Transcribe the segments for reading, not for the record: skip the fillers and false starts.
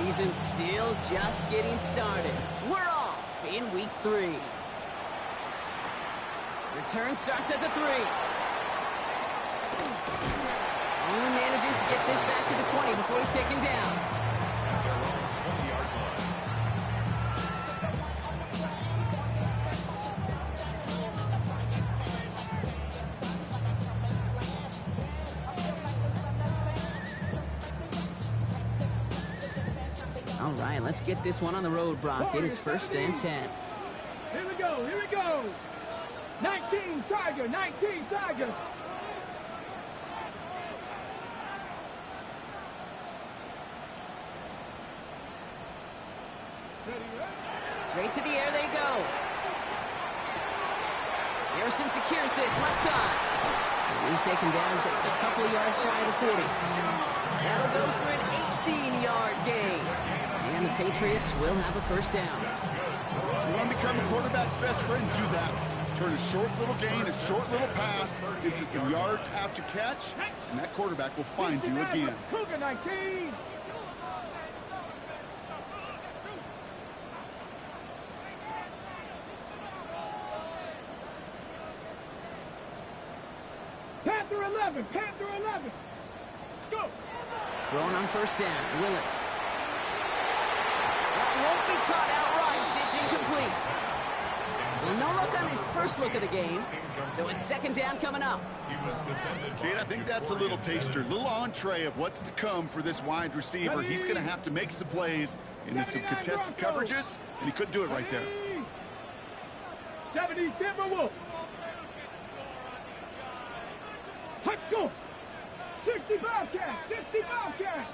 season's still just getting started. We're off in week 3. Return starts at the 3. Only manages to get this back to the 20 before he's taken down. All right, let's get this one on the road, Brock. It is 1st and 10. Here we go, here we go. 19 Tiger, 19 Tiger. Straight to the air they go. Harrison secures this left side. He's taken down just a couple of yards shy of the 40. That'll go for an 18-yard gain. And the Patriots will have a 1st down. You want to become a quarterback's best friend? Do that. Turn a short little gain, a short little pass into some yards after catch, and that quarterback will find you again. Cougar 19. Panther 11, Panther 11. Let's go. Thrown on 1st down, Willis. That won't be caught outright. It's incomplete. Well, no look on his first look of the game, so it's 2nd down coming up. Kate, I think that's a little taster, a little entree of what's to come for this wide receiver. He's going to have to make some plays into some contested coverages, and he couldn't do it right there. 70 Timberwolves. Let's go. 60 Bobcats, 60 Bobcats.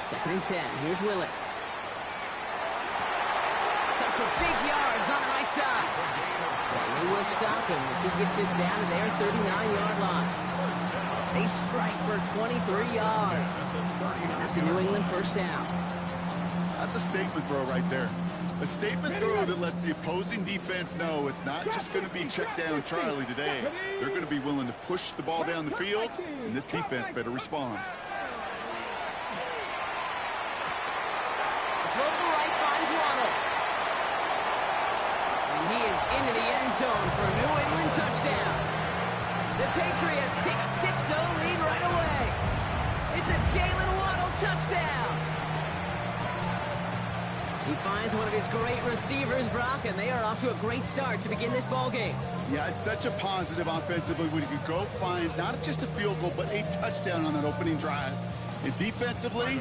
Second and 10. Here's Willis. Cut for big yards on the right side. And they will stop him as he gets this down to their 39-yard line. They strike for 23 yards. And that's a New England 1st down. That's a statement throw right there. A statement throw that lets the opposing defense know it's not just going to be check down Charlie today. They're going to be willing to push the ball down the field, and this defense better respond. Into the end zone for a New England touchdown. The Patriots take a 6-0 lead right away. It's a Jalen Waddle touchdown. He finds one of his great receivers, Brock, and they are off to a great start to begin this ball game. Yeah, it's such a positive offensively when you could go find not just a field goal, but a touchdown on that opening drive. And defensively,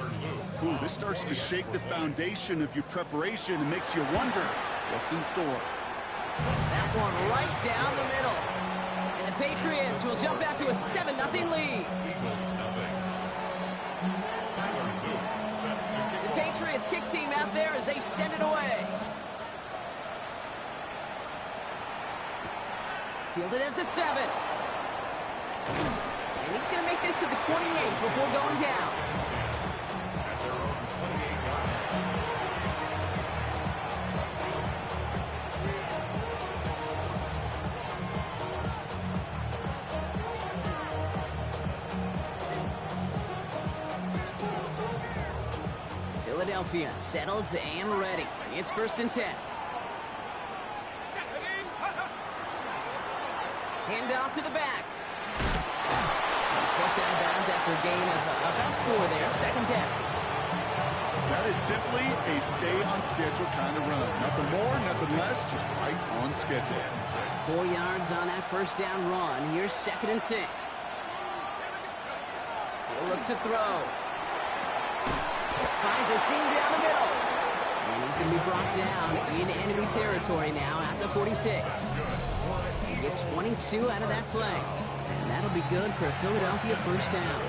this starts to shake the foundation of your preparation and makes you wonder what's in store. That one right down the middle. And the Patriots will jump out to a 7-0 lead. The Patriots kick team out there as they send it away. Fielded at the 7. And he's going to make this to the 28 before going down. Philadelphia settled and ready. It's 1st and 10. Hand off to the back. He's forced out of bounds after a gain of about 4 there. 2nd down. That is simply a stay on schedule kind of run. Nothing more, nothing less, just right on schedule. 4 yards on that 1st down run. Here's 2nd and 6. He'll look to throw. Finds a seam down the middle. And he's going to be brought down in enemy territory now at the 46. You get 22 out of that play. And that'll be good for a Philadelphia 1st down.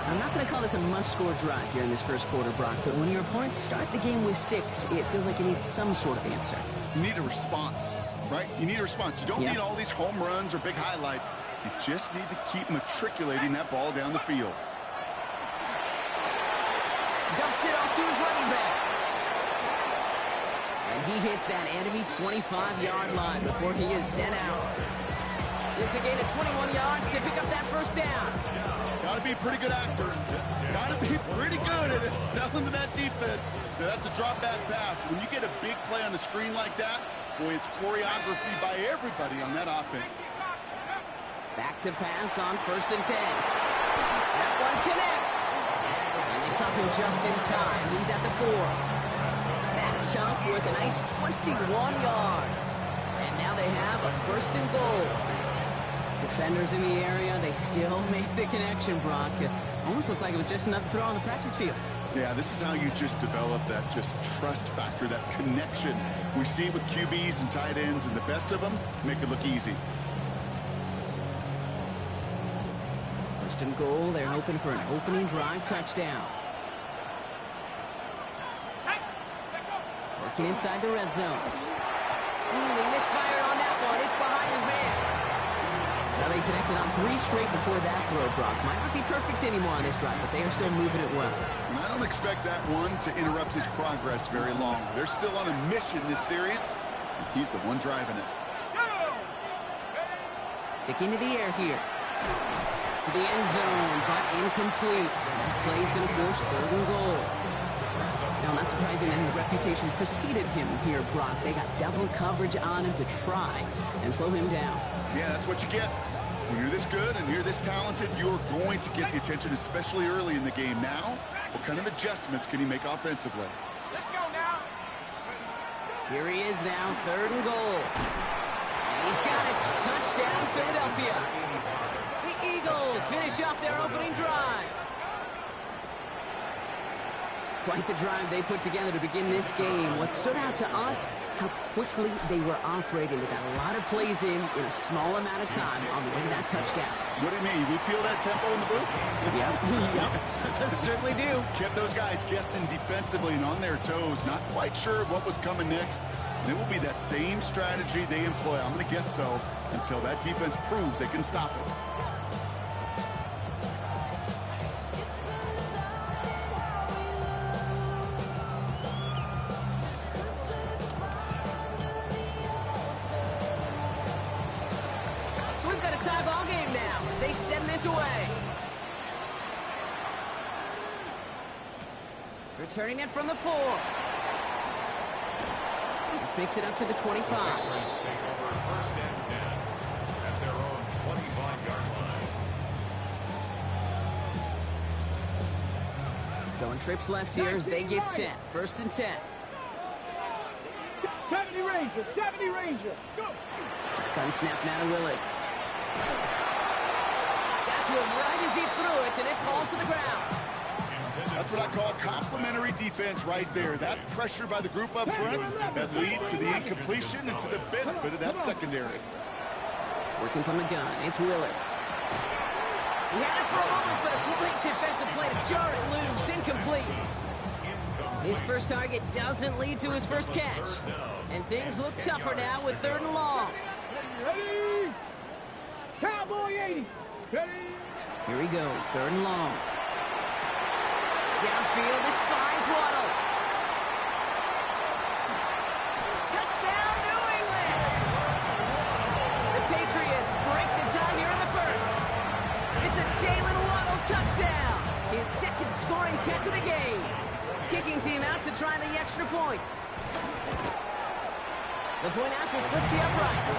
I'm not going to call this a must-score drive here in this 1st quarter, Brock, but when your opponents start the game with 6, it feels like you need some sort of answer. You need a response, right? You need a response. You don't need all these home runs or big highlights. You just need to keep matriculating that ball down the field. Dumps it off to his running back. And he hits that enemy 25-yard line before he is sent out. It's a gain of 21 yards to pick up that first down. Got to be a pretty good actor. Got to be pretty good at selling to that defense. Now, that's a drop-back pass. When you get a big play on the screen like that, boy, it's choreography by everybody on that offense. Back to pass on 1st and 10. That one connects. And they stop him just in time. He's at the 4. That chunk with a nice 21 yards. And now they have a 1st and goal. Defenders in the area, they still make the connection, Brock. It almost looked like it was just another throw on the practice field. Yeah, this is how you just develop that just trust factor, that connection. We see it with QBs and tight ends, and the best of them make it look easy. 1st and goal, they're hoping for an opening drive touchdown. Working inside the red zone. He misfired on that one. It's behind his man. Now they connected on 3 straight before that throw, Brock. Might not be perfect anymore on this drive, but they are still moving it well. And I don't expect that one to interrupt his progress very long. They're still on a mission this series. He's the one driving it. Sticking to the air here. To the end zone, but incomplete. That play is going to force 3rd and goal. Now, not surprising that his reputation preceded him here, Brock. They got double coverage on him to try and slow him down. Yeah, that's what you get. When you're this good and you're this talented, you're going to get the attention, especially early in the game. Now, what kind of adjustments can he make offensively? Let's go now. Here he is now, 3rd and goal. And he's got it. Touchdown, Philadelphia. The Eagles finish off their opening drive. Quite the drive they put together to begin this game. What stood out to us, how quickly they were operating. They got a lot of plays in a small amount of time on the way to that touchdown. What do you mean? We feel that tempo in the booth? Yep, certainly do. Kept those guys guessing defensively and on their toes, not quite sure what was coming next. And it will be that same strategy they employ, I'm going to guess so, until that defense proves they can stop it. Away. Returning it from the 4. This makes it up to the 25. Take over 1st and 10 at their own 25-yard line. Going trips left here as they get set. 1st and 10. 70 Ranger, 70 Ranger. Go. Gun snap now to Willis. To him right as he threw it, and it falls to the ground. That's what I call complimentary defense right there. That pressure by the group up front that leads to the incompletion and to the benefit of that secondary. Working from the gun, it's Willis. He had it for a moment, but a great defensive play to jar it loose, incomplete. His first target doesn't lead to his first catch. And things look tougher now with 3rd and long. Ready? Cowboy 80. Ready? Here he goes, 3rd and long. Downfield, this finds Waddle. Touchdown, New England! The Patriots break the tie here in the 1st. It's a Jalen Waddle touchdown. His 2nd scoring catch of the game. Kicking team out to try the extra points. The point after splits the upright.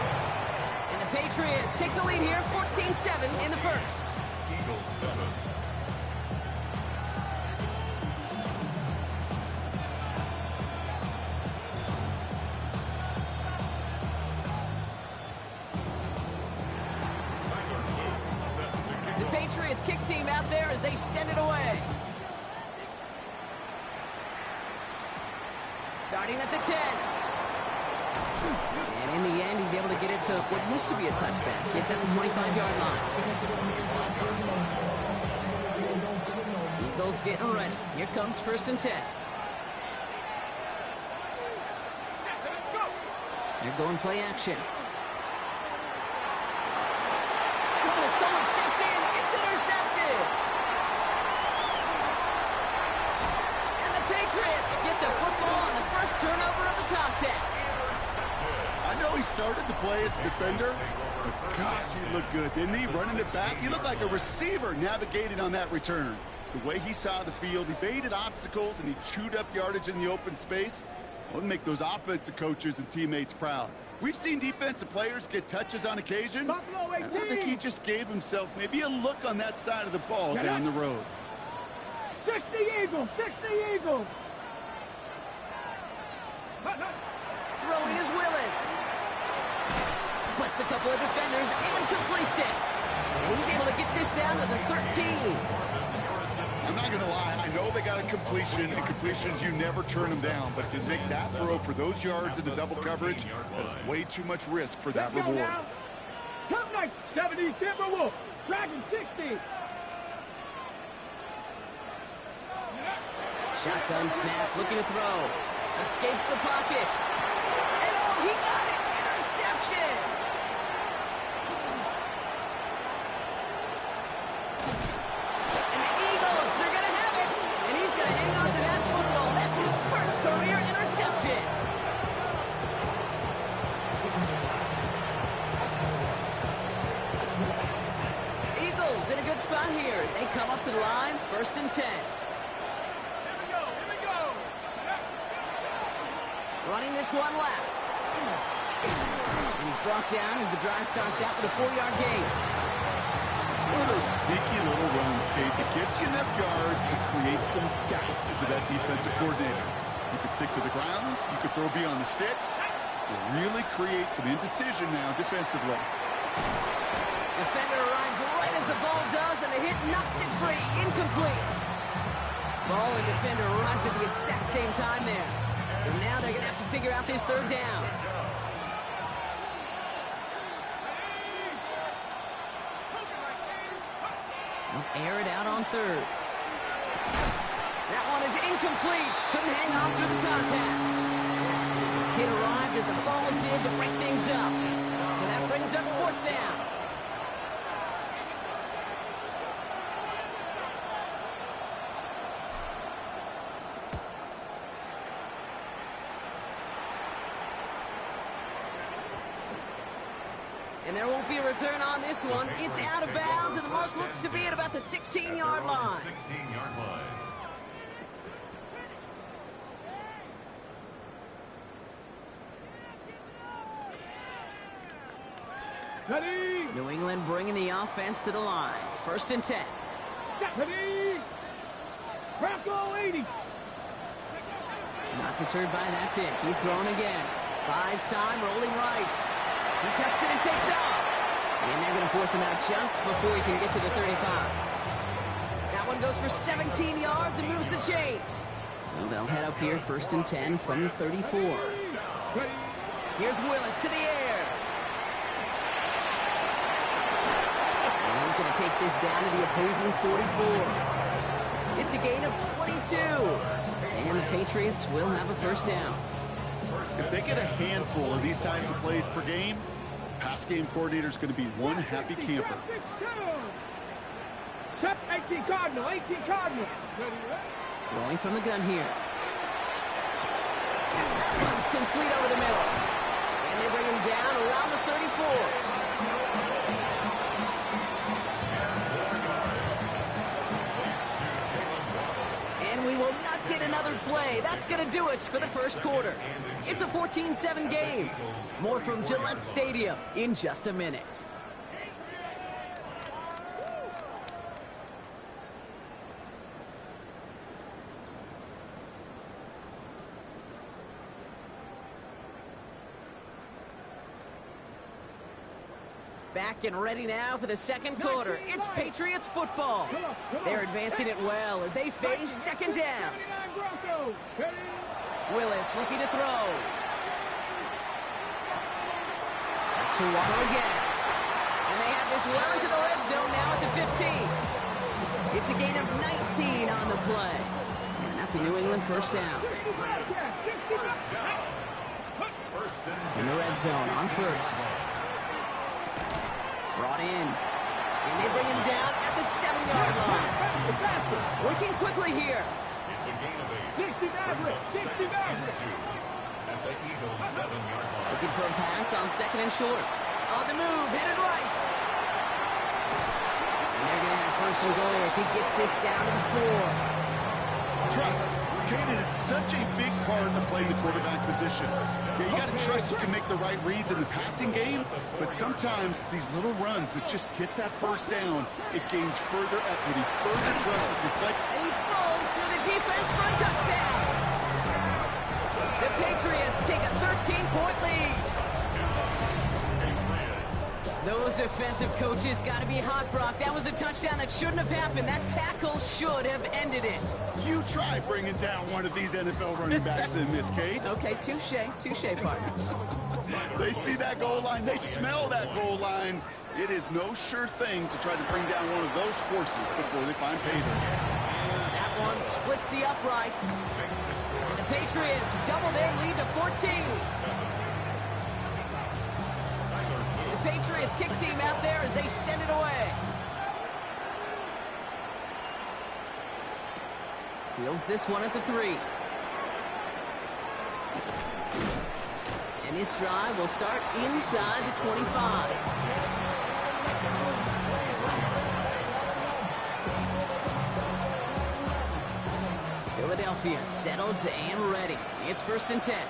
And the Patriots take the lead here, 14-7 in the 1st. Eagles 7. The Patriots kick team out there as they send it away. Starting at the 10. And in the end, he's able to get it to what used to be a touchback. It's at the 25-yard line. Eagles getting ready. Here comes 1st and 10. They're going play action. Oh, someone stepped in. It's intercepted. And the Patriots Patriots get the football on the first turnover of the contest. I know he started the play as a defender, but gosh, he looked good, didn't he? Running it back, he looked like a receiver navigating on that return. The way he saw the field, he baited obstacles, and he chewed up yardage in the open space. That would make those offensive coaches and teammates proud. We've seen defensive players get touches on occasion, and I think he just gave himself maybe a look on that side of the ball down the road. 60 Eagles, 60 Eagles. Throwing is Willis. Splits a couple of defenders and completes it. And he's able to get this down to the 13. I'm not going to lie, I know they got a completion, and completions, you never turn them down. But to make that throw for those yards into double coverage, that's way too much risk for that reward. Come nice, 70 Timberwolves. Dragon 60. Shotgun snap, looking to throw. Escapes the pocket. And oh, he got it! Interception! And the Eagles, they're going to have it! And he's going to hang on to that football. That's his first career interception. Eagles in a good spot here as they come up to the line, 1st and 10. Running this one left. And he's brought down as the drive starts out with a 4-yard gain. It's one of those sneaky little runs, Kate, that gives you enough yards to create some doubt into that defensive coordinator. You could stick to the ground. You could throw beyond the sticks. It really creates some indecision now defensively. Defender arrives right as the ball does, and the hit knocks it free. Incomplete. Ball and defender arrived at the exact same time there. So now they're going to have to figure out this 3rd down. They'll air it out on 3rd. That one is incomplete. Couldn't hang on through the contact. Hit arrived as the ball did to break things up. So that brings up 4th down. And there won't be a return on this one. It's out of bounds, and the mark looks to be at about the 16-yard line. 16-yard line. Ready. New England bringing the offense to the line. 1st and 10. Ready. Bronco 80. Not deterred by that pick. He's throwing again. Buys time, rolling right. He tucks it and takes off. And they're going to force him out just before he can get to the 35. That one goes for 17 yards and moves the chains. So they'll head up here 1st and 10 from the 34. Here's Willis to the air. And he's going to take this down to the opposing 44. It's a gain of 22. And the Patriots will have a 1st down. If they get a handful of these types of plays per game, pass game coordinator is going to be one happy camper. 18 Cardinal, 18 Cardinal. Throwing from the gun here. That one's complete over the middle. And they bring him down around the 34. And we will not get another play. That's going to do it for the 1st quarter. It's a 14-7 game. More from Gillette Stadium in just a minute. Back and ready now for the 2nd quarter. It's Patriots football. They're advancing it well as they face 2nd down. Willis looking to throw. That's for Waddle again. And they have this well into the red zone now at the 15. It's a gain of 19 on the play. And that's a New England 1st down. In the red zone on 1st. Brought in. And they bring him down at the 7-yard line. Working quickly here. It's a gain of 8. 60 Maverick, 60 Maverick. At the Eagles' 7-yard line. Looking for a pass on 2nd and short. On the move, headed right. And they're going to have 1st and goal as he gets this down to the 4. Trust. Caden is such a big part of playing the quarterback position. Yeah, you got to trust you can make the right reads in the passing game, but sometimes these little runs that just get that 1st down, it gains further equity, further trust with your play. And he falls through the defense for a touchdown. The Patriots take a 13-point lead. Those defensive coaches got to be hot, Brock. That was a touchdown that shouldn't have happened. That tackle should have ended it. You try bringing down one of these NFL running backs in this case. Okay, touche, partner. They see that goal line. They smell that goal line. It is no sure thing to try to bring down one of those horses before they find Payton. That one splits the uprights. And the Patriots double their lead to 14. The Patriots kick team out there as they send it away. Fields this one at the 3. And this drive will start inside the 25. Philadelphia settled and ready. It's 1st and 10.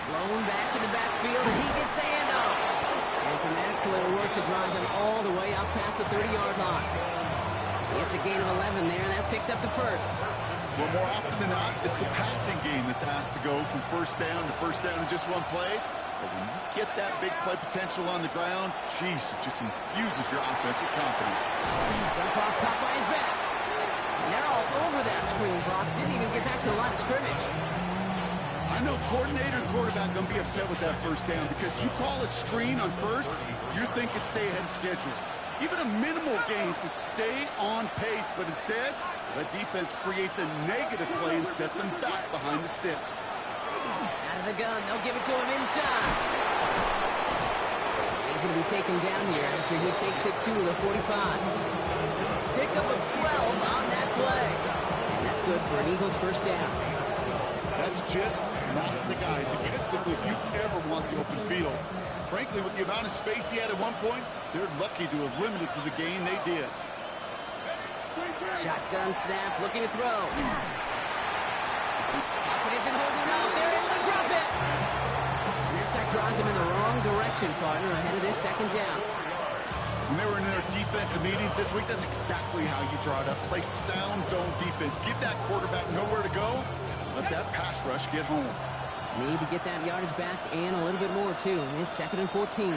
Blown back in the backfield, and he gets the handoff. And some excellent work to drive them all the way out past the 30-yard line. It's a gain of 11 there, and that picks up the 1st. Well, more often than not, it's the passing game that's asked to go from 1st down to 1st down in just one play. But when you get that big play potential on the ground, geez, it just infuses your offense with confidence. Dump off caught by his back. And they're all over that screen, Brock. Didn't even get back to the line of scrimmage. I know coordinator and quarterback going to be upset with that 1st down because you call a screen on 1st, you're thinking stay ahead of schedule. Even a minimal gain to stay on pace, but instead, the defense creates a negative play and sets him back behind the sticks. Out of the gun, they'll give it to him inside. He's going to be taken down here after he takes it to the 45. Pickup of 12 on that play. And that's good for an Eagles 1st down. That's just not the guy defensively if you ever want the open field. Frankly, with the amount of space he had at one point, they're lucky to have limited to the gain they did. Shotgun snap, looking to throw. Pocket isn't holding up. They're able to drop it. And that sack drives him in the wrong direction, partner, ahead of this 2nd down. When they were in their defensive meetings this week, that's exactly how you draw it up. Play sound zone defense. Give that quarterback nowhere to go. Let that pass rush get home. Need to get that yardage back and a little bit more, too. It's 2nd and 14.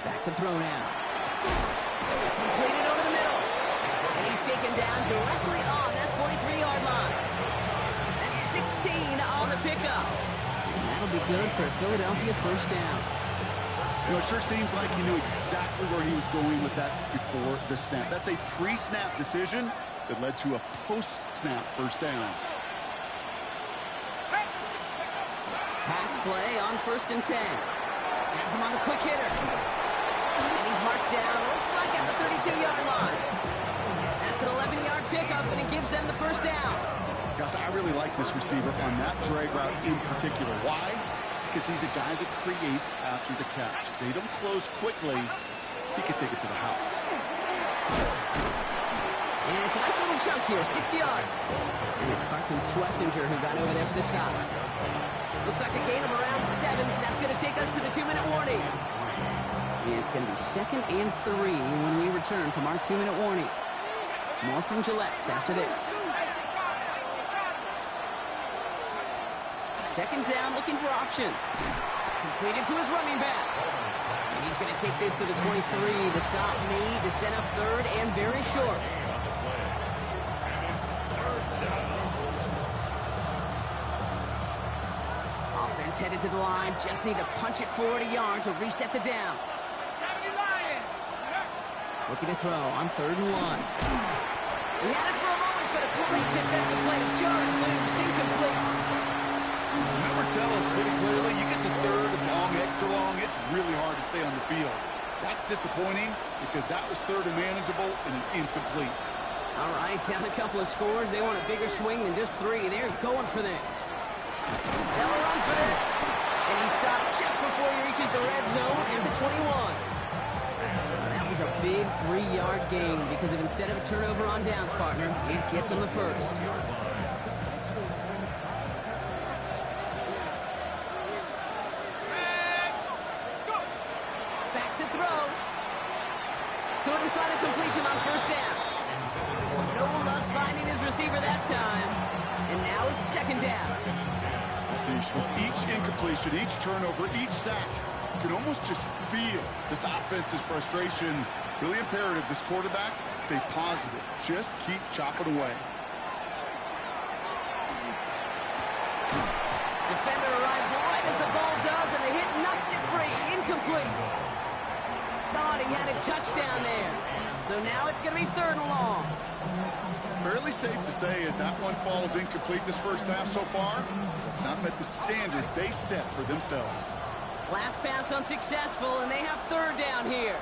Back to throw now. Completed over the middle. And he's taken down directly on that 43-yard line. That's 16 on the pickup. And that'll be good for a Philadelphia 1st down. You know, it sure seems like he knew exactly where he was going with that before the snap. That's a pre-snap decision that led to a post-snap 1st down. Pass play on 1st and 10. Has him on the quick hitter. And he's marked down, looks like at the 32-yard line. That's an 11-yard pickup, and it gives them the 1st down. Gosh, I really like this receiver on that drag route in particular. Why? Because he's a guy that creates after the catch. They don't close quickly. He can take it to the house. And it's a nice little chunk here, 6 yards. And it's Carson Schlesinger who got over there for the stop. Looks like a gain of around 7. That's going to take us to the 2-minute warning. And it's going to be 2nd and 3 when we return from our 2-minute warning. More from Gillette after this. 2nd down, looking for options. Completed to his running back. And he's going to take this to the 23. The stop made to set up 3rd and very short. Offense headed to the line. Just need to punch it forward a yard to reset the downs. Looking to throw on 3rd and 1. He had it for a moment, but a great defensive play to Jarrett Loops, incomplete. Numbers tell us pretty clearly, you get to 3rd and long, extra long, it's really hard to stay on the field. That's disappointing because that was third and manageable and an incomplete. All right, down a couple of scores. They want a bigger swing than just 3. They're going for this. They'll run for this. And he stopped just before he reaches the red zone at the 21. That was a big 3-yard gain because if instead of a turnover on downs, partner, it gets him the first. Back to throw. Couldn't find a completion on first down. No luck finding his receiver that time. And now it's second down. With each incompletion, each turnover, each sack, you can almost just feel this offense's frustration. Really imperative this quarterback stay positive. Just keep chopping away. Defender arrives right as the ball does, and the hit knocks it free. Incomplete. Thought he had a touchdown there. So now it's going to be third and long. Fairly safe to say as that one falls incomplete this first half so far, it's not met the standard they set for themselves. Last pass unsuccessful, and they have third down here.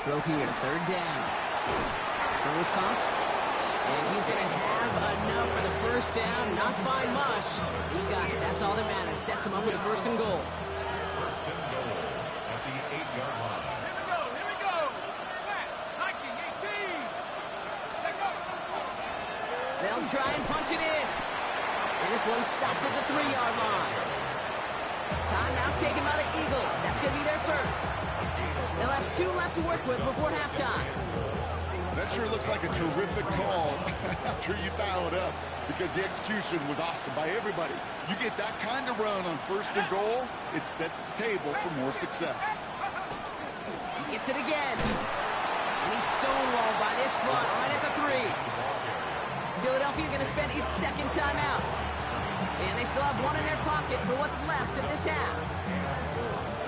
Throw here, third down. Throw is caught. And he's going to have enough for the first down. Not by much. He got it. That's all that matters. Sets him up with a first and goal. First and goal at the 8-yard line. Here we go. Snap. Nike, 18. Check up. They'll try and punch it in. And this one's stopped at the 3-yard line. Timeout taken by the Eagles. That's going to be their first. They'll have 2 left to work with before halftime. That sure looks like a terrific call after you dial it up because the execution was awesome by everybody. You get that kind of run on first and goal, it sets the table for more success. He gets it again. And he's stonewalled by this front right at the 3. Philadelphia going to spend its second timeout. And they still have 1 in their pocket for what's left of this half.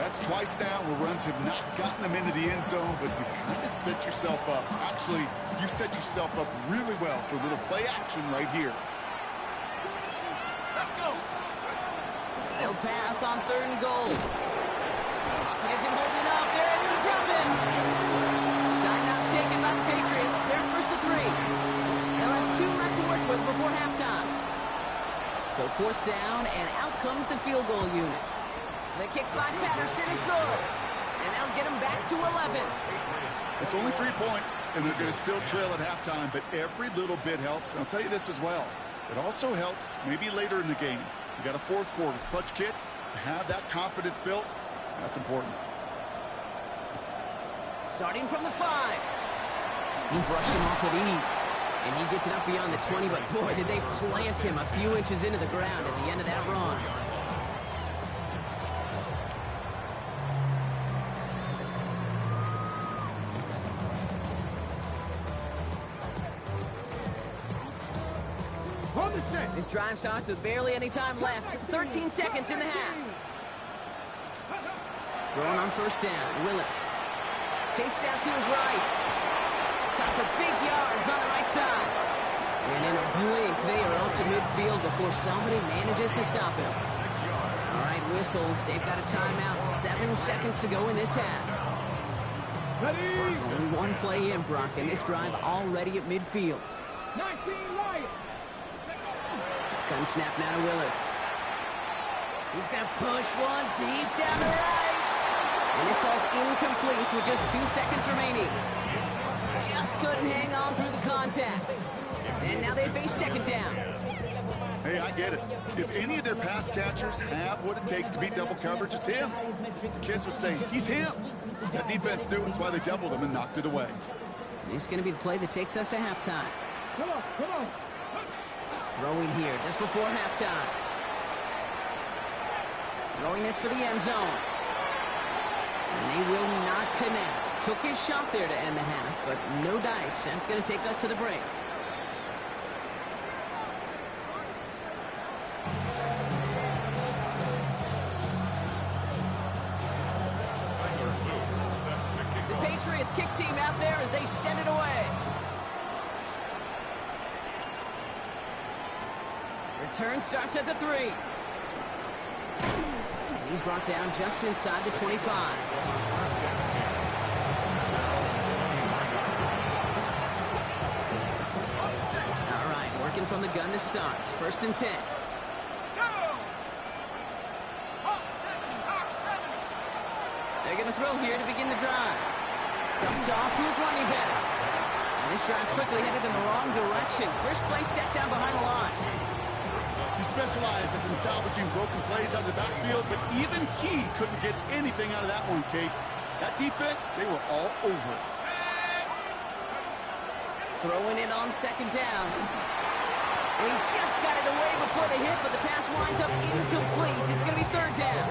That's twice now where runs have not gotten them into the end zone, but you kind of set yourself up. Actually, you set yourself up really well for a little play action right here. Let's go. They'll pass on third and goal. Pocket isn't holding up. They're able to drop it. Timeout taken by the Patriots. They're first to 3. They'll have 2 left to work with before halftime. So fourth down, and out comes the field goal unit. The kick by Patterson is good. And that'll get him back to 11. It's only 3 points, and they're going to still trail at halftime, but every little bit helps. And I'll tell you this as well. It also helps maybe later in the game. You got a fourth quarter clutch kick. To have that confidence built, that's important. Starting from the 5. He brushed him off with ease. And he gets it up beyond the 20, but boy, did they plant him a few inches into the ground at the end of that run. This drive starts with barely any time left. 13 seconds in the half. Throwing on first down, Willis. Chased out to his right. Cut for big yards on the right side. And in a blink, they are up to midfield before somebody manages to stop him. All right, whistles. They've got a timeout. 7 seconds to go in this half. Ready. Only 1 play in, Brock, and this drive already at midfield. 19 Lions. Gun snap now to Willis. He's going to push one deep down the right. And this falls incomplete with just 2 seconds remaining. Just couldn't hang on through the contact. And now they face second down. Hey, I get it. If any of their pass catchers have what it takes to beat double coverage, it's him. The kids would say, he's him. That defense knew it. That's why they doubled him and knocked it away. This is going to be the play that takes us to halftime. Come on, come on. Throwing here just before halftime. Throwing this for the end zone. And they will not connect. Took his shot there to end the half, but no dice. That's going to take us to the break. The Patriots kick team out there as they send it away. Return starts at the 3. And And he's brought down just inside the 25. All right, working from the gun to start. 1st and 10. They're going to throw here to begin the drive. Dumped off to his running back. And this drive's quickly headed in the wrong direction. First play set down behind the line. He specializes in salvaging broken plays out of the backfield, but even he couldn't get anything out of that one, Kate. That defense, they were all over it. Throwing it on 2nd down. He just got it away before the hit, but the pass winds up incomplete. It's going to be 3rd down.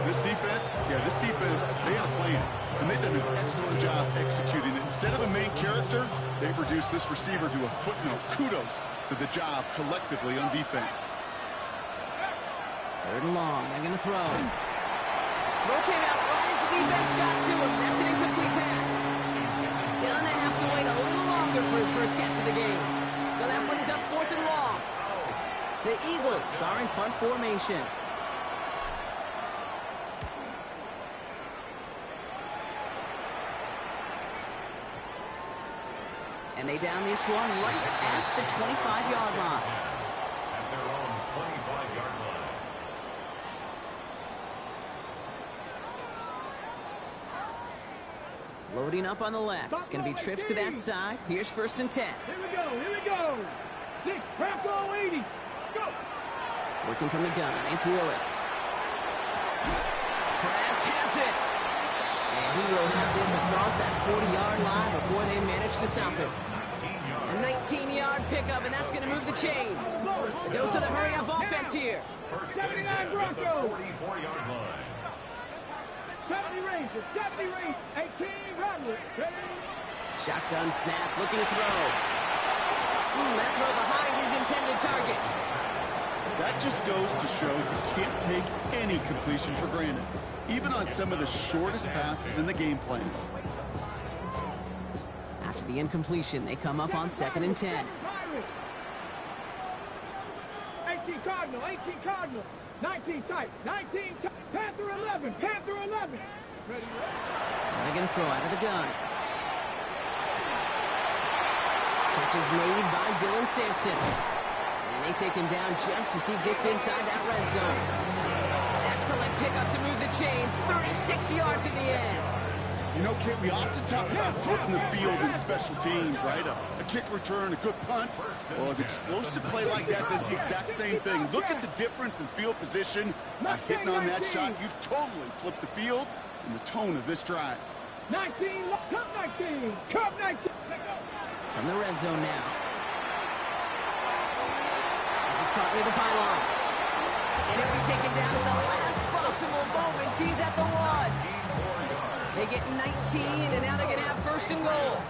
This defense, they had a plan, and they've done an excellent job executing it. Instead of a main character, they've reduced this receiver to a footnote. Kudos to the job collectively on defense. 3rd and long. They're going to throw. Throw came out right as the defense got to him. That's an incomplete pass. Gonna have to wait a little longer for his first catch of the game. So that brings up 4th and long. The Eagles are in punt formation. And they down this one right at the 25-yard line. At their own 25-yard line. Loading up on the left. It's going to be trips to that side. Here's 1st and 10. Here we go. 6, Bronco 80. Let's go. Working from the gun. It's Willis. Kraft has it. And he will have this across that 40-yard line before they manage to stop him. A 19-yard pickup, and that's going to move the chains. A dose of the hurry-up offense here. 79 Bronco. 44-yard line. 70 Rangers. 18 Rodgers. Ready? Shotgun snap, looking to throw. That throw behind his intended target. That just goes to show you can't take any completion for granted, even on some of the shortest passes in the game plan. After the incompletion, they come up on 2nd and 10. 18 Cardinal. 19 tight. Panther 11. Ready? They're going to throw out of the gun. Catch is made by Dylan Sampson. And they take him down just as he gets inside that red zone. Excellent pickup to move the chains. 36 yards in the end. You know, Kate, we often talk about flipping the field in special teams, right? A kick return, a good punt. Well, an explosive play like that does the exact same thing. Look at the difference in field position. By hitting on that shot, you've totally flipped the field and the tone of this drive. 19, Cup 19. From the red zone now. This is caught near the pylon. And it'll be taken down at the last possible moment. He's at the 1. They get 19, and now they're going to have 1st and goal.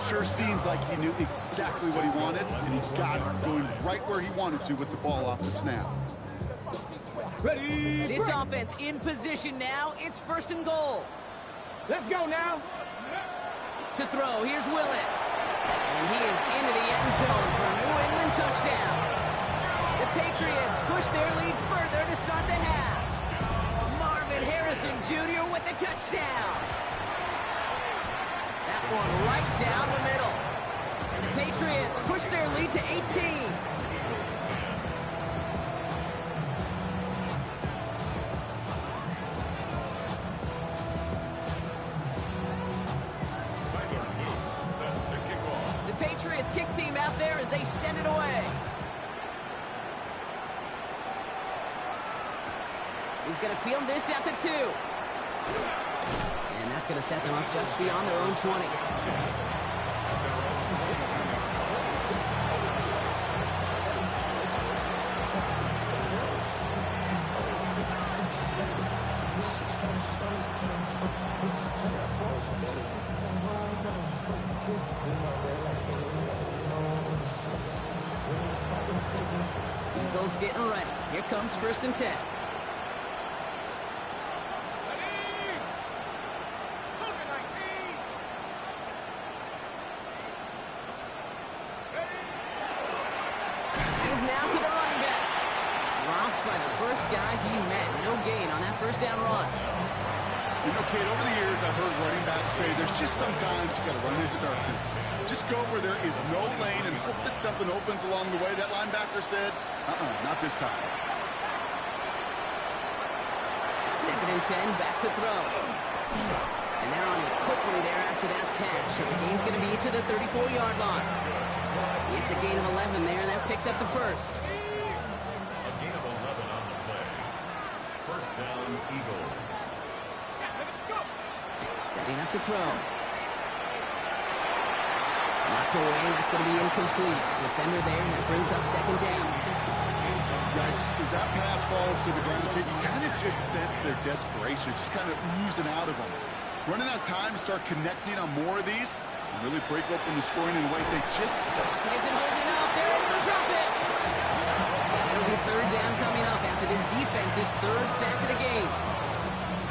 Sure seems like he knew exactly what he wanted, and he got it going right where he wanted to with the ball off the snap. Ready? This offense in position now. It's 1st and goal. Let's go now. To throw, here's Willis. And he is into the end zone for a New England touchdown. The Patriots push their lead further to start the half. Marvin Harrison Jr. with the touchdown. That one right down the middle. And the Patriots push their lead to 18. Patriots kick team out there as they send it away. He's going to field this at the 2. And that's going to set them up just beyond their own 20. Eagles getting ready. Here comes 1st and 10. Now to the running back. Dropped by the first guy he met. No gain You know, Kate, over the years, I've heard running backs say there's just sometimes you got to run into darkness. Just go where there is no lane and hope that something opens along the way. That linebacker said, not this time. 2nd and 10, back to throw. And they're on him quickly there after that catch. So the game's going to be to the 34-yard line. It's a gain of 11 there, and that picks up the first. A gain of 11 on the play. First down, Eagles. Setting up to throw. Knocked away, that's going to be incomplete. Defender there, and that brings up 2nd down. Yikes, as that pass falls to the ground, you kind of just sense their desperation, just kind of oozing out of them. Running out of time to start connecting on more of these and really break open the scoring in a way they just... Pocket isn't holding up. They're able to drop it. And it'll be 3rd down coming up after this defense's 3rd sack of the game.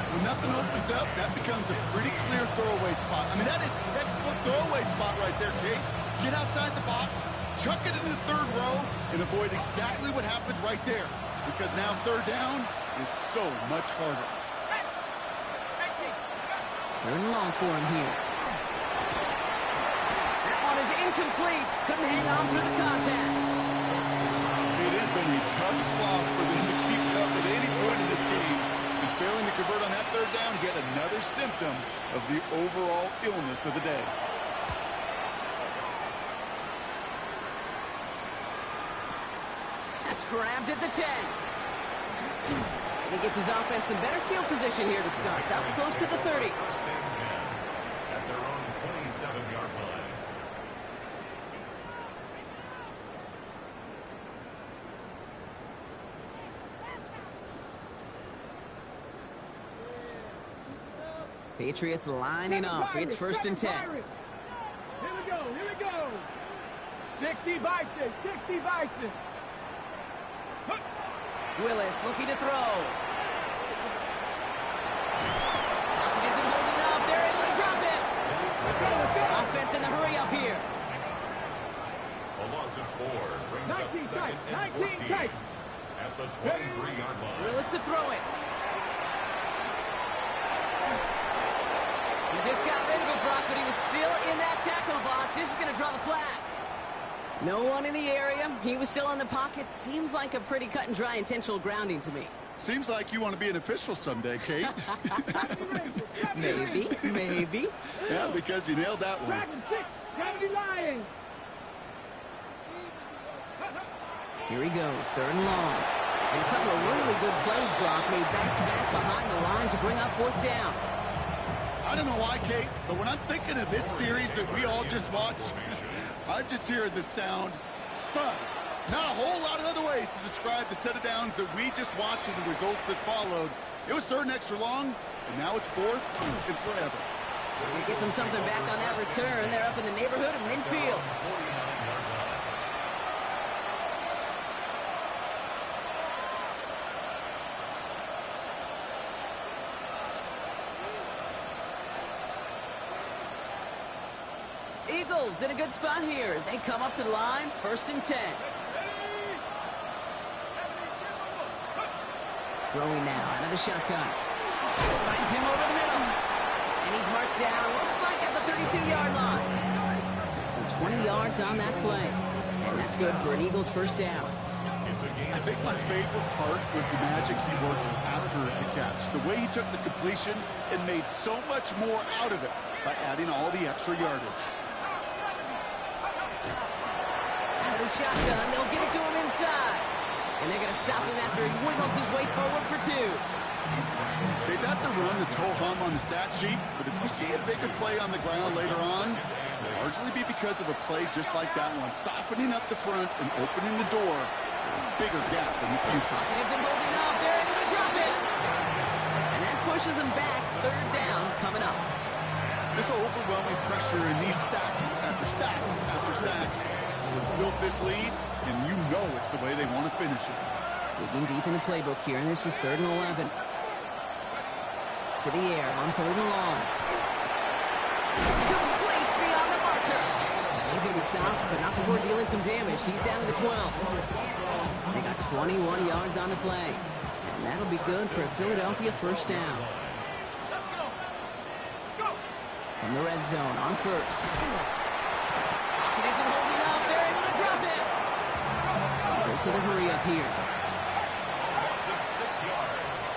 When nothing opens up, that becomes a pretty clear throwaway spot. I mean, that is textbook throwaway spot right there, Kate. Get outside the box, chuck it into the 3rd row, and avoid exactly what happened right there. Because now 3rd down is so much harder. 3rd and long for him here. That one is incomplete. Couldn't hang on through the contact. It has been a tough slog for them to keep up at any point in this game. And failing to convert on that 3rd down, yet another symptom of the overall illness of the day. That's grabbed at the 10. And he gets his offense in better field position here to start. It's out close to the 30. First and 10 at their own 27-yard line. Patriots lining up. It's 1st and 10. Here we go. 60 Bison, 60 Bison. Willis looking to throw. Pocket isn't holding up. They're able to drop it. Offense in the hurry up here. A loss of 4 brings up 19 2nd tight, and 19 14 tight. at the 23-yard line. Willis to throw it. He just got rid of it, Brock, but he was still in that tackle box. This is going to draw the flag. No one in the area. He was still in the pocket. Seems like a pretty cut and dry intentional grounding to me. Seems like you want to be an official someday, Kate. Maybe. Yeah, because you nailed that one. Dragon 6, 70 Lions. Here he goes, 3rd and long. And a couple of really good plays, Brock, made back-to-back behind the line to bring up 4th down. I don't know why, Kate, but when I'm thinking of this series that we all just watched, I'm just hearing the sound, fun. Not a whole lot of other ways to describe the set of downs that we just watched and the results that followed. It was 3rd and extra long, and now it's 4th and forever. He gets him something back on that return. They're up in the neighborhood of midfield. Eagles in a good spot here as they come up to the line. 1st and 10. Throwing now out of the shotgun. Finds him over the middle. And he's marked down, looks like at the 32-yard line. So 20 yards on that play. And that's good for an Eagles 1st down. I think my favorite part was the magic he worked after the catch. The way he took the completion and made so much more out of it by adding all the extra yardage. Out of the shotgun, they'll give it to him inside. And they're going to stop him after he wiggles his way forward for 2. Okay, that's a run that's ho-hum on the stat sheet, but if you see a bigger play on the ground later on, it'll largely be because of a play just like that one, softening up the front and opening the door for a bigger gap in the future. Pocket isn't holding up. They're able to drop it. And that pushes them back. 3rd down coming up. This overwhelming pressure and these sacks after sacks after sacks has built this lead, and you know it's the way they want to finish it. Digging deep in the playbook here, and this is 3rd and 11. To the air on 3rd and long. Complete beyond the marker. He's going to be stopped, but not before dealing some damage. He's down to the 12. They got 21 yards on the play. And that'll be good for a Philadelphia 1st down. From the red zone on first. It isn't holding up. They're able to drop it. Goes to the hurry up here. Loss of 6 yards.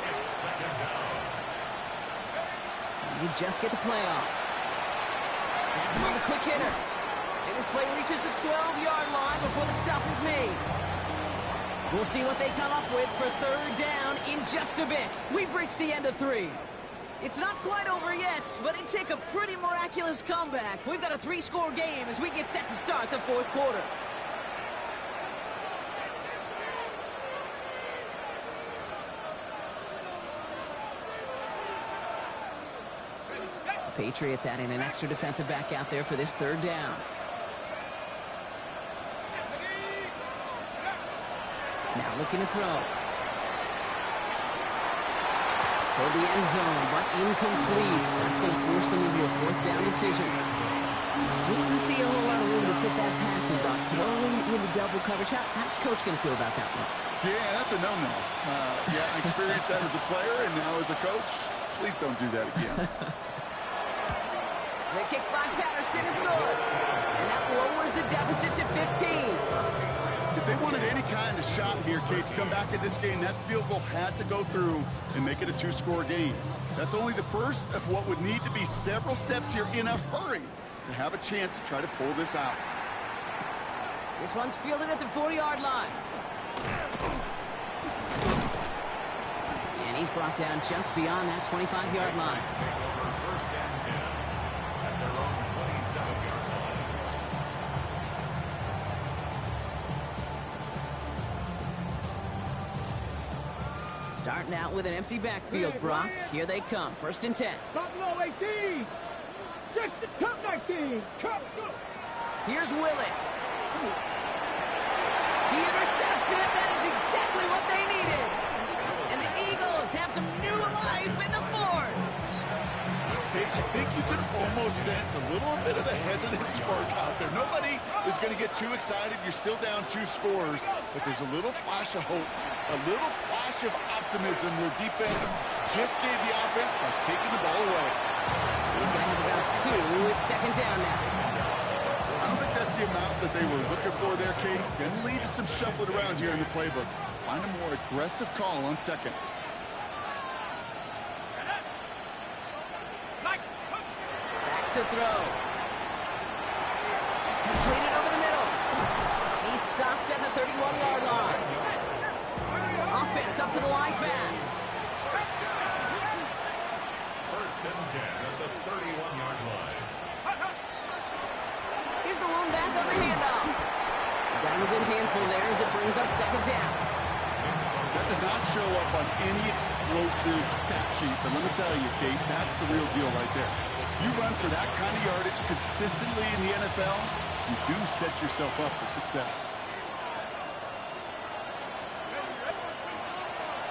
It's second down. And you just get the play off. That's another quick hitter. And this play reaches the 12-yard line before the stop is made. We'll see what they come up with for third down in just a bit. We've reached the end of 3. It's not quite over yet, but it'd take a pretty miraculous comeback. We've got a 3-score game as we get set to start the 4th quarter. The Patriots adding an extra defensive back out there for this third down. Now looking to throw. Toward the end zone, but incomplete. That's going to force them into a 4th down decision. Didn't see a whole lot of room to fit that passing block. Throwing into double coverage. How's Coach going to feel about that one? Yeah, that's a no-no. Yeah, I experienced that as a player and now as a coach. Please don't do that again. The kick by Patterson is good. And that lowers the deficit to 15. If they wanted any kind of shot here, Kate, to come back in this game, that field goal had to go through and make it a 2-score game. That's only the first of what would need to be several steps here in a hurry to have a chance to try to pull this out. This one's fielded at the 40-yard line. And he's brought down just beyond that 25-yard line. First and 10 at their own 27-yard line. Starting out with an empty backfield, Brock. Here they come. 1st and 10. Buffalo 18. Just the top 19. Come, go. Here's Willis. He intercepts it. That is exactly what they needed. And the Eagles have some new life in the 4th. I think you can almost sense a little bit of a hesitant spark out there. Nobody is going to get too excited. You're still down 2 scores, but there's a little flash of hope, a little flash of optimism where defense just gave the offense by taking the ball away. He's going to have about 2 with 2nd down now. I don't think that's the amount that they were looking for there, Kate. Going to lead to some shuffling around here in the playbook. Find a more aggressive call on 2nd. To throw. Completed over the middle. He stopped at the 31-yard line. Offense up to the line fast. First and 10 at the 31-yard line. Here's the lone back on the handoff. Got him a good handful there as it brings up 2nd down. That does not show up on any explosive stat sheet, but let me tell you, Kate, that's the real deal right there. You run for that kind of yardage consistently in the NFL, you do set yourself up for success.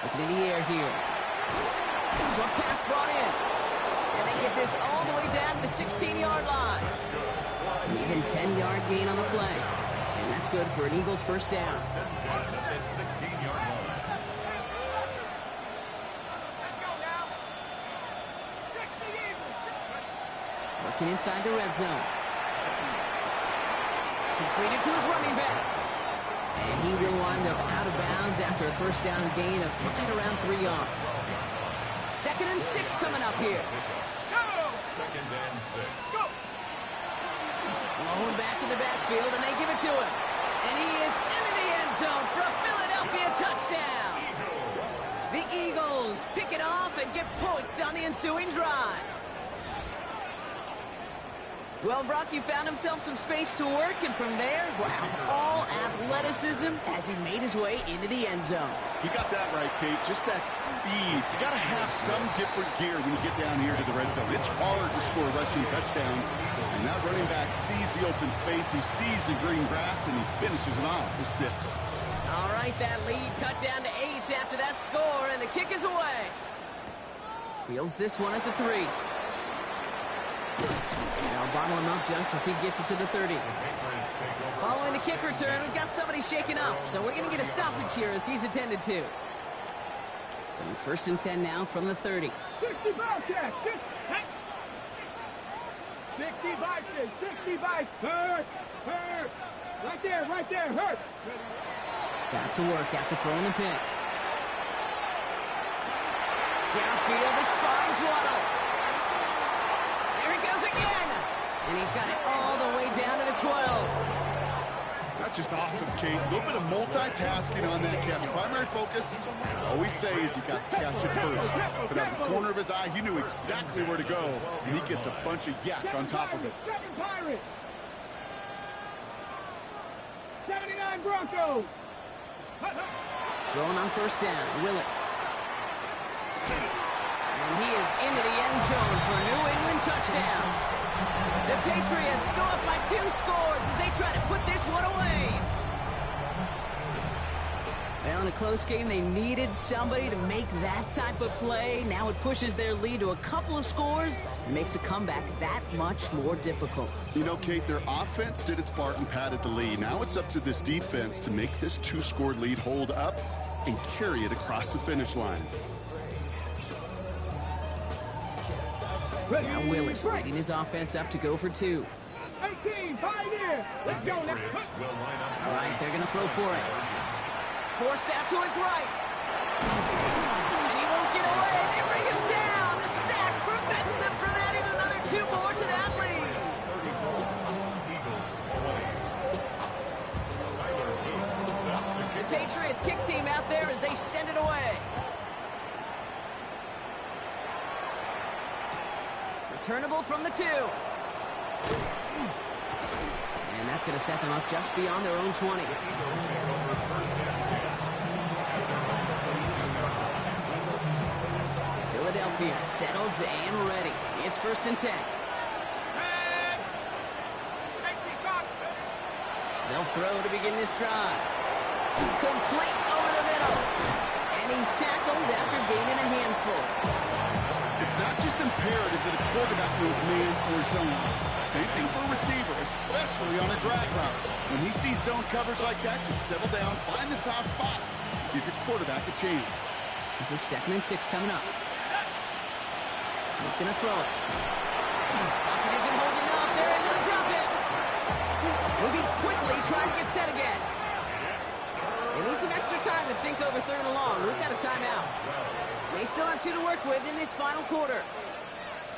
Looking in the air here. Short pass brought in. And they get this all the way down to the 16-yard line. An even 10-yard gain on the play. And that's good for an Eagles 1st down. First and 10 at the 16-yard line. Working inside the red zone. Completed to his running back. And he will wind up out of bounds after a 1st down gain of right around 3 yards. 2nd and 6 coming up here. 2nd and 6. Go. Blown back in the backfield, and they give it to him. And he is into the end zone for a Philadelphia touchdown. The Eagles pick it off and get points on the ensuing drive. Well, Brock, you found himself some space to work, and from there, wow, all athleticism as he made his way into the end zone. You got that right, Kate. Just that speed. You got to have some different gear when you get down here to the red zone. It's hard to score rushing touchdowns, and that running back sees the open space, he sees the green grass, and he finishes it off with 6. All right, that lead cut down to 8 after that score, and the kick is away. Fields this one at the 3. Now bottle him up just as he gets it to the 30. Following the kick return, we've got somebody shaken up, so we're going to get a stoppage here as he's attended to. So 1st and 10 now from the 30. 60 vices, 60 vices. Hurt, hurt. Right there, hurt. Back to work after throwing the pick. Downfield, this finds Waddle. There he goes again. And he's got it all the way down to the 12. That's just awesome, Kate. A little bit of multitasking on that catch. Primary focus, I always say, is you got to catch it first. But out the corner of his eye, he knew exactly where to go, and he gets a bunch of yak on top of it. 7 Pirates. 79 Broncos. Throwing on first down, Willis. And he is into the end zone for a New England touchdown. The Patriots go up by 2 scores as they try to put this one away. Well, in a close game, they needed somebody to make that type of play. Now it pushes their lead to a couple of scores and makes a comeback that much more difficult. You know, Kate, their offense did its part and padded the lead. Now it's up to this defense to make this 2-score lead hold up and carry it across the finish line. Now Willis leading his offense up to go for 2. 18, Pioneer. Let's go now. All right, they're going to throw for it. Forced out to his right. And he won't get away. They bring him down. The sack prevents them from adding another 2 more to that lead. The Patriots kick team out there as they send it away. Returnable from the 2. And that's going to set them up just beyond their own 20. Philadelphia settled and ready. It's 1st and 10. They'll throw to begin this drive. Complete over the middle. And he's tackled after gaining a handful. It's not just imperative that a quarterback knows man or zone. Same thing for a receiver, especially on a drag route. When he sees zone coverage like that, just settle down, find the soft spot, give your quarterback a chance. This is 2nd and 6 coming up. He's going to throw it. Pocket isn't holding up. They're able to drop it. Moving quickly, trying to get set again. They need some extra time to think over 3rd and long. We've got a timeout. They still have 2 to work with in this final quarter.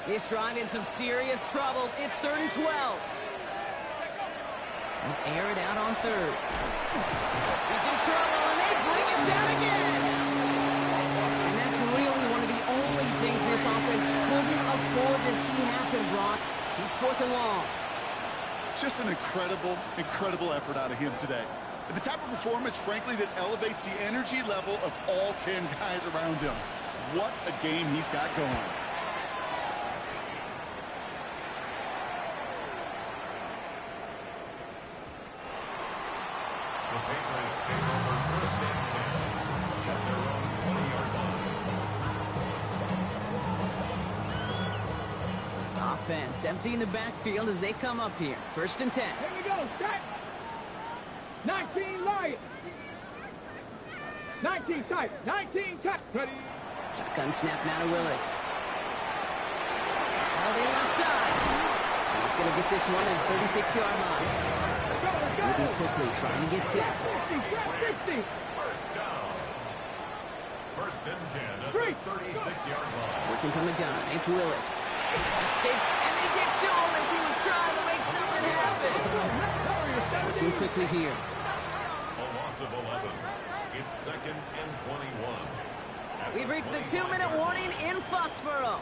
This drive in some serious trouble. It's 3rd and 12. And air it out on 3rd. He's in trouble, and they bring him down again. And that's really one of the only things this offense couldn't afford to see happen, Brock. It's 4th and long. Just an incredible effort out of him today. And the type of performance, frankly, that elevates the energy level of all 10 guys around him. What a game he's got going. The Patriots take over 1st and 10 at their own 20-yard line. Offense emptying the backfield as they come up here. 1st and 10. Here we go, set. 19 Lions. 19 tight, 19 tight. Ready. Shotgun snap now to Willis. Well, the left side. And he's going to get this one at the 36-yard line. Moving quickly, trying to get set. 60. First down. 1st and 10 at the 36-yard line. Working from the gun. It's Willis. Escapes, and they get to him as he was trying to make something happen. Working quickly here. A loss of 11. It's 2nd and 21. We've reached the 2-minute warning in Foxborough.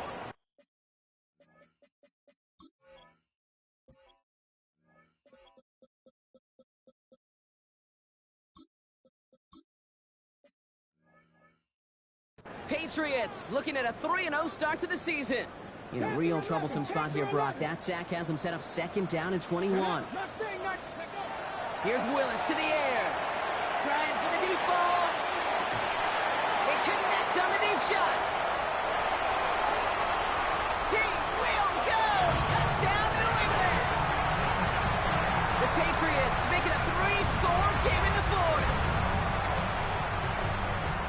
Patriots looking at a 3-0 start to the season. In a real troublesome spot here, Brock. That sack has him set up 2nd down and 21. Here's Willis to the air. Trying for the deep ball. They connect on the deep shot. He will go. Touchdown, New England. The Patriots make it a 3-score game in the 4th.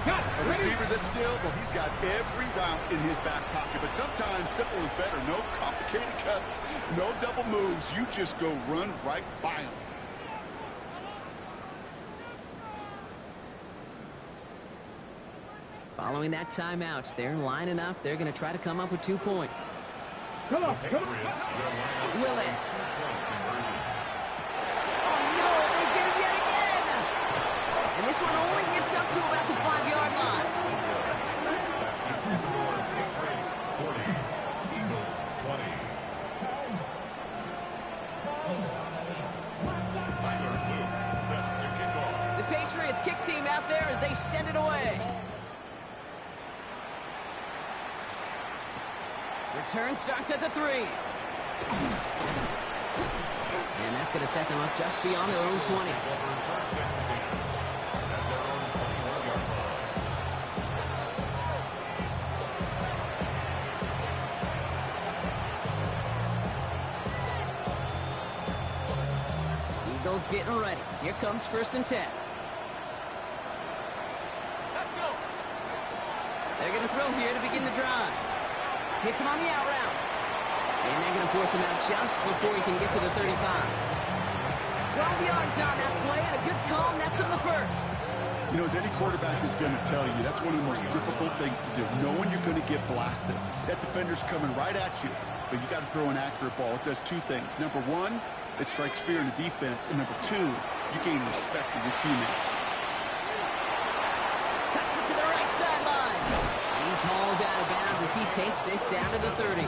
Got it. A receiver this skilled, well, he's got every route in his back pocket. But sometimes simple is better. No complicated cuts, no double moves. You just go run right by him. Following that timeout, they're lining up. They're going to try to come up with 2 points. Come on, come on. Willis. Oh, no, they get it yet again. And this one only gets up to about the 5-yard line. Patriots 40, Eagles 20. Tyler Luke set to kick off. The Patriots kick team out there as they send it away. Return starts at the 3. And that's going to set them up just beyond their own 20. Eagles getting ready. Here comes 1st and 10. Let's go. They're going to throw here to begin the drive. Hits him on the out route. And they're going to force him out just before he can get to the 35. 12 yards on that play, and a good call nets him the 1st. You know, as any quarterback is going to tell you, that's one of the most difficult things to do. Knowing you're going to get blasted. That defender's coming right at you, but you got to throw an accurate ball. It does 2 things. Number 1, it strikes fear in the defense. And number 2, you gain respect from your teammates. Cuts it to the right sideline. He's hauled out of bounds as he takes this down to the 30.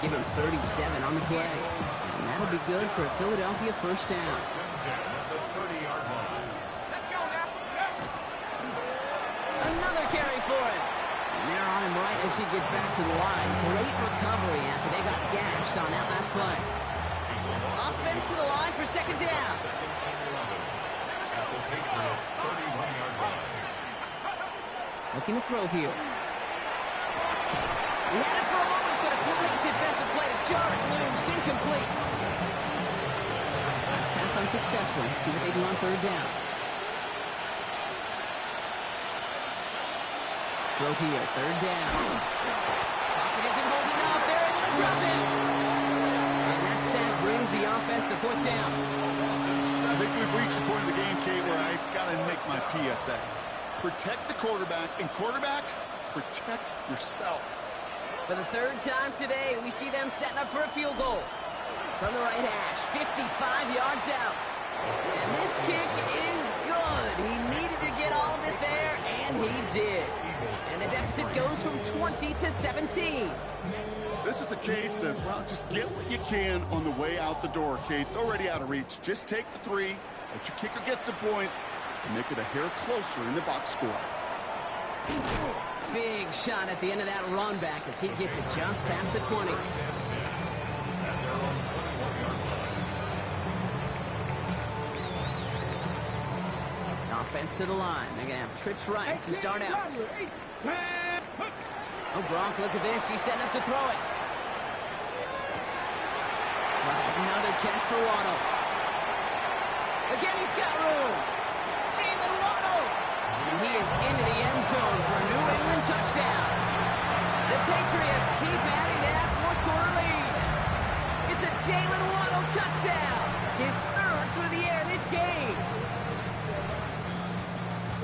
Give him 37 on the play. And that'll be good for a Philadelphia 1st down. At the 30-yard line. Let's go now. Another carry for him. And they're on him right as he gets back to the line. Great recovery after they got gashed on that last play. Offense to the line for 2nd down. Second and 11. At the Patriots 31-yard line. Looking to throw here. He had it for a moment, but a great defensive play to jar it loose. Incomplete. Last pass unsuccessful. Let's see what they do on 3rd down. Throw here, 3rd down. Pocket isn't holding up. They're able to drop it. And that sack brings the offense to 4th down. I think we've reached the point of the game, Kate, where I've got to make my PSA. Protect the quarterback, and quarterback, protect yourself. For the 3rd time today, we see them setting up for a field goal. From the right hash, 55 yards out. And this kick is good. He needed to get all of it there, and he did. And the deficit goes from 20 to 17. This is a case of, well, just get what you can on the way out the door, Kate. It's already out of reach. Just take the 3, let your kicker get some points, and make it a hair closer in the box score. Big shot at the end of that run back as he gets it just past the 20. Offense to the line. They're going to have trips right to start out. Oh, Gronk, look at this. He's setting up to throw it. Well, another catch for Waddle. Again, he's got room. Jalen Waddle. And he is into the end zone for a New England touchdown. The Patriots keep adding to that 4th quarter lead. It's a Jalen Waddle touchdown. His 3rd through the air this game.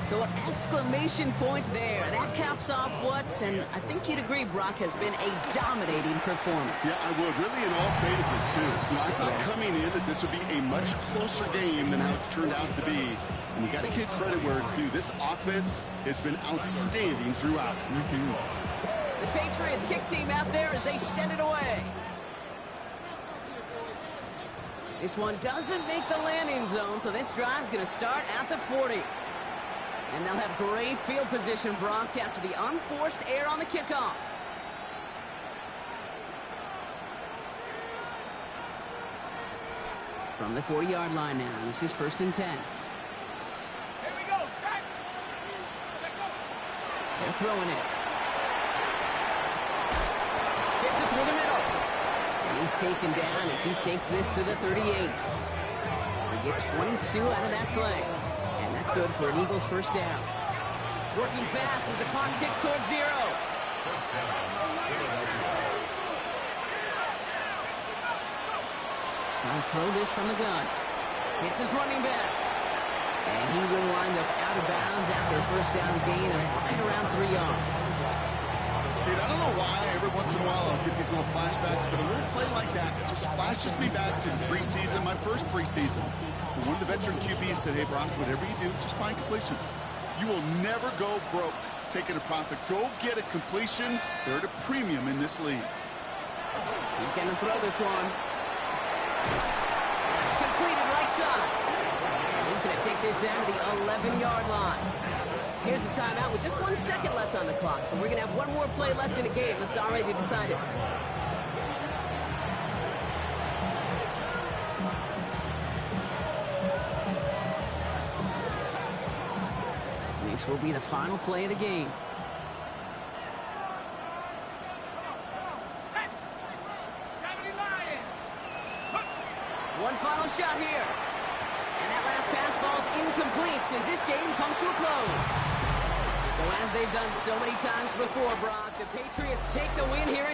So an exclamation point there. That caps off what, and I think you'd agree, Brock, has been a dominating performance. Yeah, I would. Really in all phases, too. You know, I thought coming in that this would be a much closer game than how it's turned out to be. And you got to give credit where it's due. This offense has been outstanding throughout. The Patriots kick team out there as they send it away. This one doesn't make the landing zone, so this drive's going to start at the 40. And they'll have great field position, Brock, after the unforced error on the kickoff. From the 40-yard line now, this is 1st and 10. Here we go, sack. They're throwing it. Fits it through the middle. And he's taken down as he takes this to the 38. They get 22 out of that play. And that's good for an Eagles 1st down. Working fast as the clock ticks towards 0. First down, Philadelphia. Trying to throw this from the gun. Hits his running back. And he will wind up out of bounds after a first down gain of right around 3 yards. Dude, I don't know why every once in a while I'll get these little flashbacks, but a little play like that just flashes me back to the preseason, my first preseason. And one of the veteran QBs said, hey, Brock, whatever you do, just find completions. You will never go broke taking a profit. Go get a completion. They're at a premium in this league. He's going to throw this one. That's completed right side. And he's going to take this down to the 11-yard line. Here's the timeout with just 1 second left on the clock. So we're going to have one more play left in the game that's already decided. This will be the final play of the game. One final shot here. And that last pass falls incomplete as this game comes to a close. So as they've done so many times before, Brock, the Patriots take the win here.